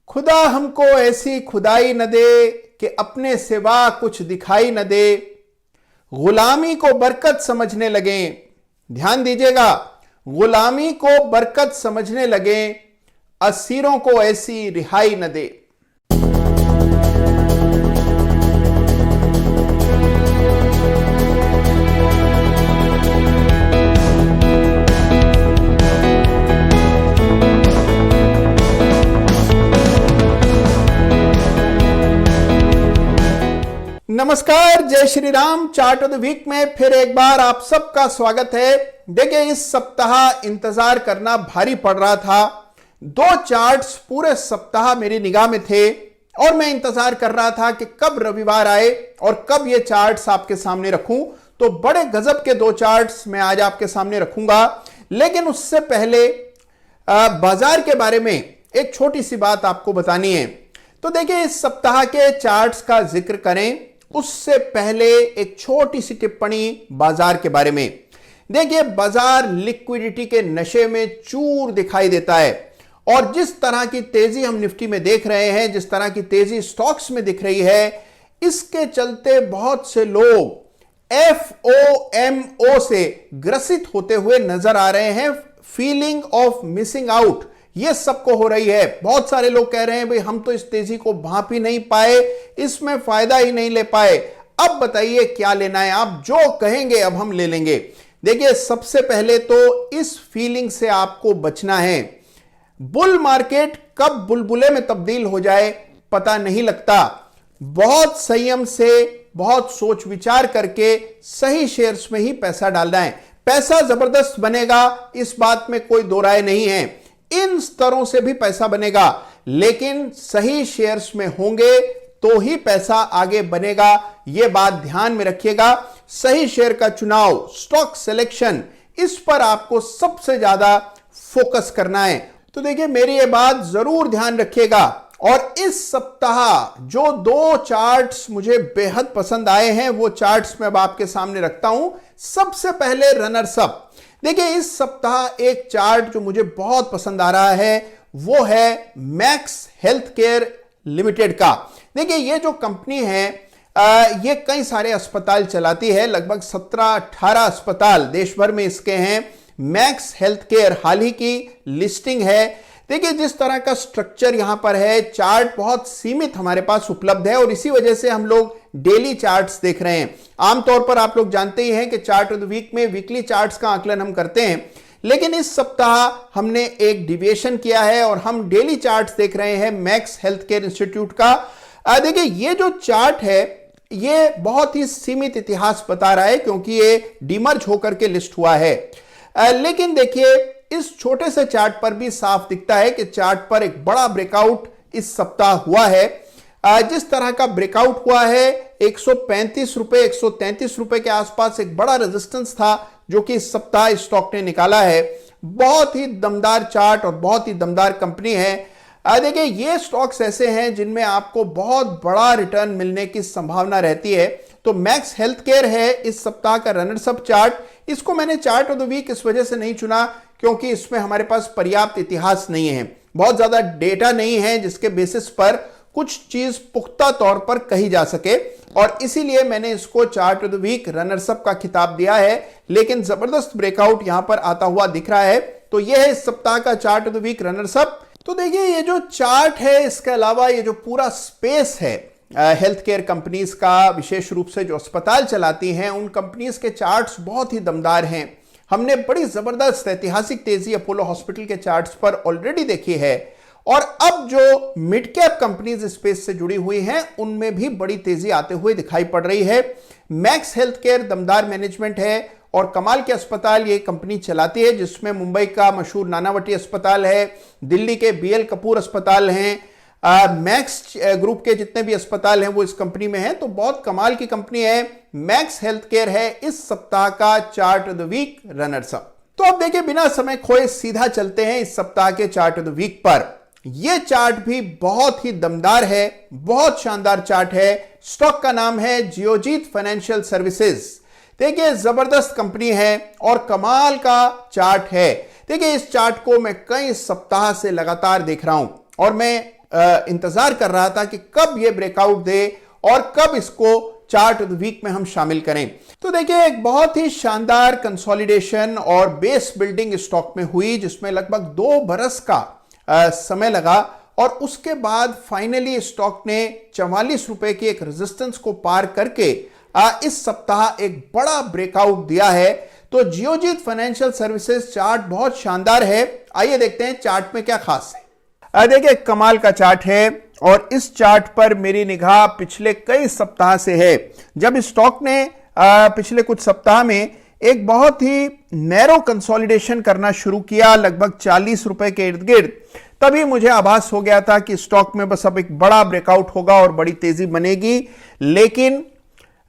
खुदा हमको ऐसी खुदाई न दे कि अपने सिवा कुछ दिखाई न दे, गुलामी को बरकत समझने लगे। ध्यान दीजिएगा, गुलामी को बरकत समझने लगे, असीरों को ऐसी रिहाई न दे। नमस्कार, जय Shri Ram. Chart of the week में फिर एक बार आप सबका स्वागत है। देखिए, इस सप्ताह इंतजार करना भारी पड़ रहा था। दो चार्ट्स पूरे सप्ताह मेरी निगाह में थे और मैं इंतजार कर रहा था कि कब रविवार आए और कब ये चार्ट्स आपके सामने रखूं। तो बड़े गजब के दो चार्ट्स मैं आज आपके सामने रखूंगा, लेकिन उससे पहले बाजार के बारे में एक छोटी सी बात आपको बतानी है। तो देखिए, इस सप्ताह के चार्ट्स का जिक्र करें उससे पहले एक छोटी सी टिप्पणी बाजार के बारे में। देखिए, बाजार लिक्विडिटी के नशे में चूर दिखाई देता है और जिस तरह की तेजी हम निफ्टी में देख रहे हैं, जिस तरह की तेजी स्टॉक्स में दिख रही है, इसके चलते बहुत से लोग FOMO से ग्रसित होते हुए नजर आ रहे हैं। फीलिंग ऑफ मिसिंग आउट ये सबको हो रही है। बहुत सारे लोग कह रहे हैं भाई हम तो इस तेजी को भांप ही नहीं पाए, इसमें फायदा ही नहीं ले पाए। अब बताइए क्या लेना है, आप जो कहेंगे अब हम ले लेंगे। देखिए, सबसे पहले तो इस फीलिंग से आपको बचना है। बुल मार्केट कब बुलबुले में तब्दील हो जाए पता नहीं लगता। बहुत संयम से, बहुत सोच विचार करके सही शेयर्स में ही पैसा डालना है। पैसा जबरदस्त बनेगा, इस बात में कोई दो राय नहीं है। इन स्तरों से भी पैसा बनेगा, लेकिन सही शेयर्स में होंगे तो ही पैसा आगे बनेगा। यह बात ध्यान में रखिएगा। सही शेयर का चुनाव, स्टॉक सिलेक्शन, इस पर आपको सबसे ज्यादा फोकस करना है। तो देखिए, मेरी यह बात जरूर ध्यान रखिएगा। और इस सप्ताह जो दो चार्ट्स मुझे बेहद पसंद आए हैं वो चार्ट्स मैं अब आपके सामने रखता हूं। सबसे पहले रनर्स अप। देखिए, इस सप्ताह एक चार्ट जो मुझे बहुत पसंद आ रहा है वो है मैक्स हेल्थ केयर लिमिटेड का। देखिए, ये जो कंपनी है ये कई सारे अस्पताल चलाती है। लगभग 17-18 अस्पताल देश भर में इसके हैं। मैक्स हेल्थ केयर हाल ही की लिस्टिंग है। देखिए, जिस तरह का स्ट्रक्चर यहां पर है, चार्ट बहुत सीमित हमारे पास उपलब्ध है और इसी वजह से हम लोग डेली चार्ट्स देख रहे हैं। आमतौर पर आप लोग जानते ही हैं कि चार्ट ऑफ द वीक में वीकली चार्ट्स का आकलन हम करते हैं, लेकिन इस सप्ताह हमने एक डिविएशन किया है और हम डेली चार्ट्स देख रहे हैं मैक्स हेल्थ केयर इंस्टीट्यूट का। देखिए, ये जो चार्ट है ये बहुत ही सीमित इतिहास बता रहा है क्योंकि ये डीमर्ज होकर के लिस्ट हुआ है। लेकिन देखिए, इस छोटे से चार्ट पर भी साफ दिखता है कि चार्ट पर एक बड़ा ब्रेकआउट इस सप्ताह हुआ है। जिस तरह का ब्रेकआउट हुआ है, 135 रुपए, 133 रुपए के आसपास एक बड़ा रेजिस्टेंस था जो कि इस सप्ताह इस स्टॉक ने निकाला है। बहुत ही दमदार चार्ट और बहुत ही दमदार कंपनी है। देखिए, ये स्टॉक्स ऐसे हैं जिनमें आपको बहुत बड़ा रिटर्न मिलने की संभावना रहती है। तो मैक्स हेल्थ केयर है इस सप्ताह का रनर्स अप चार्ट। इसको मैंने चार्ट ऑफ द वीक इस वजह से नहीं चुना क्योंकि इसमें हमारे पास पर्याप्त इतिहास नहीं है, बहुत ज्यादा डेटा नहीं है जिसके बेसिस पर कुछ चीज पुख्ता तौर पर कही जा सके, और इसीलिए मैंने इसको chart of the week runners up का खिताब दिया है। लेकिन जबरदस्त ब्रेकआउट यहां पर आता हुआ दिख रहा है। तो यह है इस सप्ताह का chart of the week runners up. तो देखिए, ये जो चार्ट है, इसके अलावा ये जो पूरा स्पेस है हेल्थ केयर कंपनीज का, विशेष रूप से जो अस्पताल चलाती हैं, उन कंपनीज के चार्ट्स बहुत ही दमदार हैं। हमने बड़ी जबरदस्त ऐतिहासिक तेजी अपोलो हॉस्पिटल के चार्ट्स पर ऑलरेडी देखी है और अब जो मिड कैप कंपनीज स्पेस से जुड़ी हुई हैं उनमें भी बड़ी तेजी आते हुए दिखाई पड़ रही है। मैक्स हेल्थ केयर दमदार मैनेजमेंट है और कमाल के अस्पताल ये कंपनी चलाती है, जिसमें मुंबई का मशहूर नानावटी अस्पताल है, दिल्ली के BL कपूर अस्पताल हैं, मैक्स ग्रुप के जितने भी अस्पताल हैं वो इस कंपनी में हैं। तो बहुत कमाल की कंपनी है। मैक्स हेल्थ केयर है इस सप्ताह का chart of the week runners up. तो अब देखिए, बिना समय खोए सीधा चलते हैं इस सप्ताह के चार्ट ऑफ द वीक पर। यह चार्ट भी बहुत ही दमदार है, बहुत शानदार चार्ट है। स्टॉक का नाम है जियोजीत फाइनेंशियल सर्विसेज। देखिए, जबरदस्त कंपनी है और कमाल का चार्ट है। देखिए, इस चार्ट को मैं कई सप्ताह से लगातार देख रहा हूं और मैं इंतजार कर रहा था कि कब ये ब्रेकआउट दे और कब इसको चार्ट ऑफ द वीक में हम शामिल करें। तो देखिए एक बहुत ही शानदार कंसोलिडेशन और बेस बिल्डिंग स्टॉक में हुई, जिसमें लगभग 2 बरस का समय लगा और उसके बाद फाइनली स्टॉक ने 44 रुपए की एक रेजिस्टेंस को पार करके इस सप्ताह एक बड़ा ब्रेकआउट दिया है। तो जियोजीत फाइनेंशियल सर्विसेज चार्ट बहुत शानदार है। आइए देखते हैं चार्ट में क्या खास है। देखिए कमाल का चार्ट है और इस चार्ट पर मेरी निगाह पिछले कई सप्ताह से है। जब स्टॉक ने पिछले कुछ सप्ताह में एक बहुत ही नैरो कंसोलिडेशन करना शुरू किया लगभग 40 रुपए के इर्द गिर्द, तभी मुझे आभास हो गया था कि स्टॉक में बस अब एक बड़ा ब्रेकआउट होगा और बड़ी तेजी बनेगी। लेकिन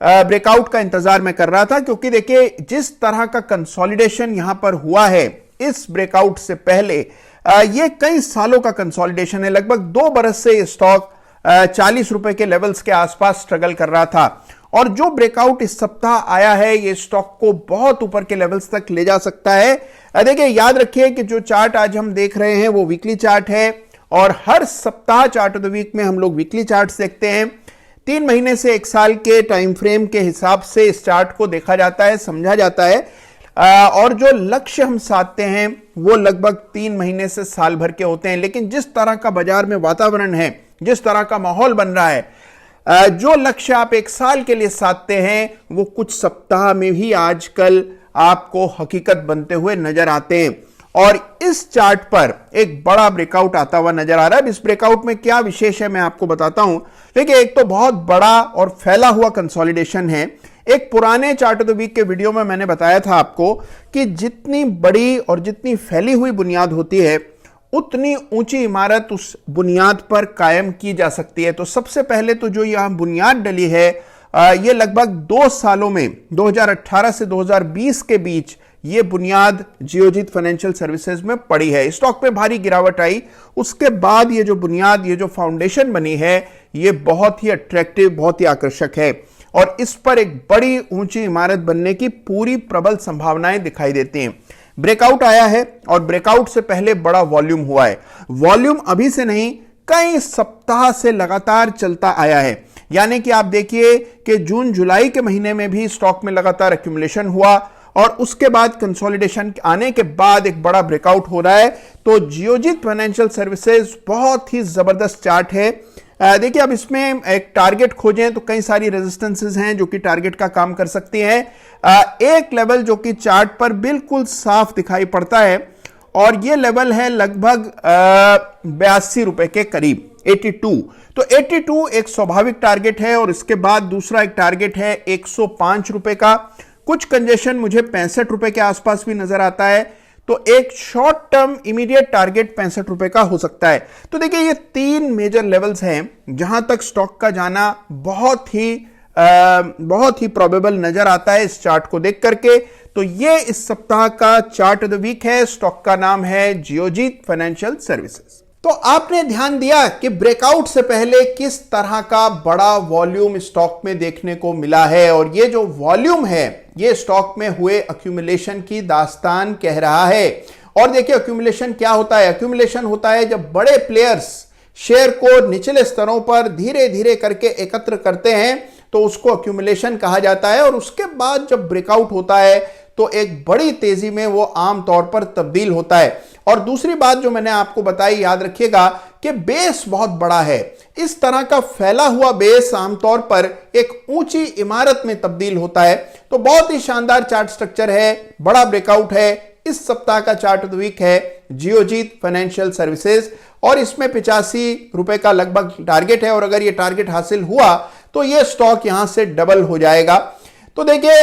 ब्रेकआउट का इंतजार मैं कर रहा था, क्योंकि देखिए जिस तरह का कंसोलिडेशन यहां पर हुआ है इस ब्रेकआउट से पहले, ये कई सालों का कंसोलिडेशन है। लगभग 2 बरस से ये स्टॉक 40 रुपए के लेवल्स के आसपास स्ट्रगल कर रहा था और जो ब्रेकआउट इस सप्ताह आया है ये स्टॉक को बहुत ऊपर के लेवल्स तक ले जा सकता है। देखिए याद रखिए कि जो चार्ट आज हम देख रहे हैं वो वीकली चार्ट है और हर सप्ताह चार्ट ऑफ द वीक में हम लोग वीकली चार्ट्स देखते हैं। 3 महीने से 1 साल के टाइम फ्रेम के हिसाब से इस चार्ट को देखा जाता है, समझा जाता है और जो लक्ष्य हम साधते हैं वो लगभग 3 महीने से साल भर के होते हैं। लेकिन जिस तरह का बाजार में वातावरण है, जिस तरह का माहौल बन रहा है, जो लक्ष्य आप 1 साल के लिए साधते हैं वो कुछ सप्ताह में ही आजकल आपको हकीकत बनते हुए नजर आते हैं और इस चार्ट पर एक बड़ा ब्रेकआउट आता हुआ नजर आ रहा है। इस ब्रेकआउट में क्या विशेष है मैं आपको बताता हूं। देखिए एक तो बहुत बड़ा और फैला हुआ कंसोलिडेशन है। एक पुराने चार्ट ऑफ द वीक के वीडियो में मैंने बताया था आपको कि जितनी बड़ी और जितनी फैली हुई बुनियाद होती है उतनी ऊंची इमारत उस बुनियाद पर कायम की जा सकती है। तो सबसे पहले तो जो यहां बुनियाद डली है ये लगभग 2 सालों में 2018 से 2020 के बीच ये बुनियाद जियोजीत फाइनेंशियल सर्विसेज में पड़ी है। स्टॉक में भारी गिरावट आई, उसके बाद ये जो बुनियाद, ये जो फाउंडेशन बनी है ये बहुत ही अट्रैक्टिव, बहुत ही आकर्षक है और इस पर एक बड़ी ऊंची इमारत बनने की पूरी प्रबल संभावनाएं दिखाई देती हैं। ब्रेकआउट आया है और ब्रेकआउट से पहले बड़ा वॉल्यूम हुआ है। वॉल्यूम अभी से नहीं, कई सप्ताह से लगातार चलता आया है। यानी कि आप देखिए कि जून जुलाई के महीने में भी स्टॉक में लगातार एक्यूमुलेशन हुआ और उसके बाद कंसोलिडेशन आने के बाद एक बड़ा ब्रेकआउट हो रहा है। तो जियोजीत फाइनेंशियल सर्विसेज बहुत ही जबरदस्त चार्ट है। देखिए अब इसमें एक टारगेट खोजें तो कई सारी रेजिस्टेंसेस हैं जो कि टारगेट का काम कर सकती हैं। एक लेवल जो कि चार्ट पर बिल्कुल साफ दिखाई पड़ता है और ये लेवल है लगभग 82 रुपए के करीब, 82। तो 82 एक स्वाभाविक टारगेट है और इसके बाद दूसरा एक टारगेट है 105 रुपए का। कुछ कंजेशन मुझे 65 रुपए के आसपास भी नजर आता है। तो एक शॉर्ट टर्म इमीडिएट टारगेट 65 रुपए का हो सकता है। तो देखिए ये 3 मेजर लेवल्स हैं जहां तक स्टॉक का जाना बहुत ही प्रोबेबल नजर आता है इस चार्ट को देख करके। तो ये इस सप्ताह का चार्ट ऑफ द वीक है। स्टॉक का नाम है जियोजीत फाइनेंशियल सर्विसेज। तो आपने ध्यान दिया कि ब्रेकआउट से पहले किस तरह का बड़ा वॉल्यूम स्टॉक में देखने को मिला है और ये जो वॉल्यूम है ये स्टॉक में हुए अक्यूमुलेशन की दास्तान कह रहा है। और देखिए अक्यूमुलेशन क्या होता है। अक्यूमुलेशन होता है जब बड़े प्लेयर्स शेयर को निचले स्तरों पर धीरे धीरे करके एकत्र करते हैं तो उसको अक्यूमुलेशन कहा जाता है और उसके बाद जब ब्रेकआउट होता है तो एक बड़ी तेजी में वो आमतौर पर तब्दील होता है। और दूसरी बात जो मैंने आपको बताई, याद रखिएगा कि बेस बहुत बड़ा है। इस तरह का फैला हुआ बेस आमतौर पर एक ऊंची इमारत में तब्दील होता है। तो बहुत ही शानदार चार्ट स्ट्रक्चर है, बड़ा ब्रेकआउट है। इस सप्ताह का चार्ट ऑफ द वीक है जियोजीत फाइनेंशियल सर्विसेज और इसमें 85 रुपए का लगभग टारगेट है और अगर ये टारगेट हासिल हुआ तो ये स्टॉक यहां से डबल हो जाएगा। तो देखिए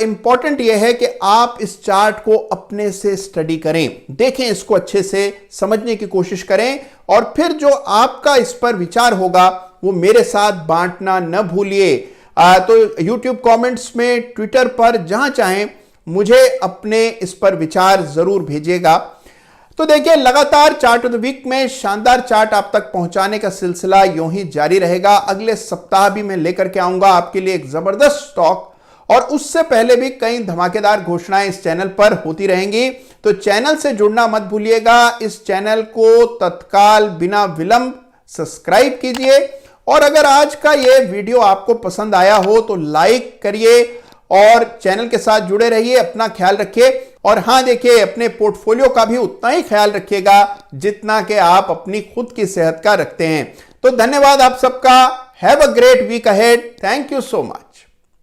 इंपॉर्टेंट यह है कि आप इस चार्ट को अपने से स्टडी करें, देखें, इसको अच्छे से समझने की कोशिश करें और फिर जो आपका इस पर विचार होगा वो मेरे साथ बांटना न भूलिए। तो YouTube कमेंट्स में, ट्विटर पर, जहां चाहें मुझे अपने इस पर विचार जरूर भेजिएगा। तो देखिए लगातार चार्ट ऑफ द वीक में शानदार चार्ट आप तक पहुंचाने का सिलसिला यूं ही जारी रहेगा। अगले सप्ताह भी मैं लेकर के आऊंगा आपके लिए एक जबरदस्त स्टॉक और उससे पहले भी कई धमाकेदार घोषणाएं इस चैनल पर होती रहेंगी। तो चैनल से जुड़ना मत भूलिएगा। इस चैनल को तत्काल बिना विलंब सब्सक्राइब कीजिए। और अगर आज का ये वीडियो आपको पसंद आया हो तो लाइक करिए और चैनल के साथ जुड़े रहिए। अपना ख्याल रखिए और हाँ देखिए, अपने पोर्टफोलियो का भी उतना ही ख्याल रखिएगा जितना कि आप अपनी खुद की सेहत का रखते हैं। तो धन्यवाद आप सबका। Have a great week ahead. Thank you so much.